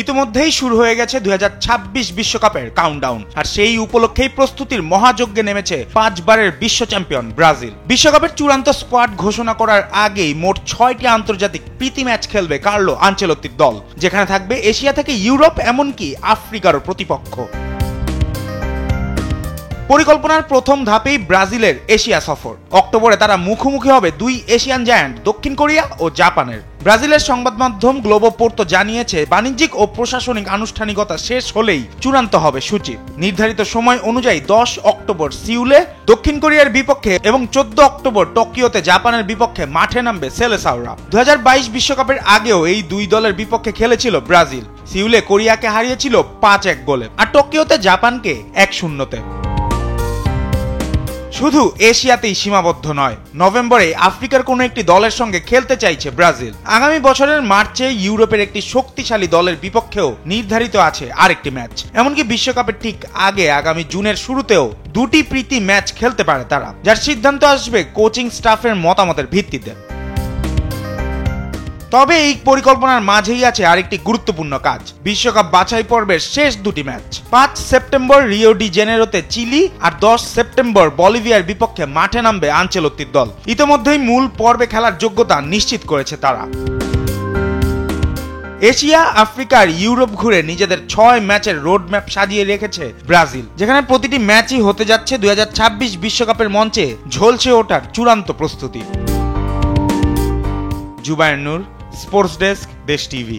ইতিমধ্যেই শুরু হয়ে গেছে 2026 বিশ্বকাপের কাউন্টডাউন, আর সেই উপলক্ষেই প্রস্তুতির মহাযজ্ঞে নেমেছে 5 বারের বিশ্ব চ্যাম্পিয়ন ব্রাজিল। বিশ্বকাপের চূড়ান্ত স্কোয়াড ঘোষণা করার আগেই মোট 6টি আন্তর্জাতিক প্রীতি ম্যাচ খেলবে কার্লো আনচেলত্তির দল, যেখানে থাকবে এশিয়া থেকে ইউরোপ এমনকি আফ্রিকারও প্রতিপক্ষ। পরিকল্পনার প্রথম ধাপেই ব্রাজিলের এশিয়া সফর। অক্টোবরে তারা মুখোমুখি হবে 2 এশিয়ান জায়ান্ট দক্ষিণ কোরিয়া ও জাপানের। ব্রাজিলের সংবাদ মাধ্যম গ্লোবো পোর্তো জানিয়েছে, বাণিজ্যিক ও প্রশাসনিক আনুষ্ঠানিকতা শেষ হলেই চূড়ান্ত হবে সূচি। নির্ধারিত সময় অনুযায়ী 10 অক্টোবর সিউলে দক্ষিণ কোরিয়ার বিপক্ষে এবং 14 অক্টোবর টোকিওতে জাপানের বিপক্ষে মাঠে নামবে সেলেসাওরা। 2022 বিশ্বকাপের আগেও এই দুই দলের বিপক্ষে খেলেছিল ব্রাজিল। সিউলে কোরিয়াকে হারিয়েছিল 5-1 গোলে, আর টোকিওতে জাপানকে 1-0-তে। শুধু এশিয়াতেই সীমাবদ্ধ নয়, নভেম্বরে আফ্রিকার কোনো একটি দলের সঙ্গে খেলতে চাইছে ব্রাজিল। আগামী বছরের মার্চে ইউরোপের একটি শক্তিশালী দলের বিপক্ষেও নির্ধারিত আছে আরেকটি ম্যাচ। এমনকি বিশ্বকাপের ঠিক আগে আগামী জুনের শুরুতেও 2টি প্রীতি ম্যাচ খেলতে পারে তারা, যার সিদ্ধান্ত আসবে কোচিং স্টাফের মতামতের ভিত্তিতে। তবে এই পরিকল্পনার মাঝেই আছে আরেকটি গুরুত্বপূর্ণ কাজ, বিশ্বকাপ বাছাই পর্বের শেষ 2টি ম্যাচ। 5 সেপ্টেম্বর রিও ডি জেনেরোতে চিলি আর 10 সেপ্টেম্বর বলিভিয়ার বিপক্ষে মাঠে নামবে আনচেলত্তির দল। ইতিমধ্যেই মূল পর্বে খেলার যোগ্যতা নিশ্চিত করেছে তারা। এশিয়া, আফ্রিকা আর ইউরোপ ঘুরে নিজেদের 6 ম্যাচের রোডম্যাপ সাজিয়ে রেখেছে ব্রাজিল, যেখানে প্রতিটি ম্যাচই হতে যাচ্ছে 2026 বিশ্বকাপের মঞ্চে ঝলসে ওঠার চূড়ান্ত প্রস্তুতি। জুবায়ের নূর, স্পোর্টস ডেস্ক, দেশ টিভি।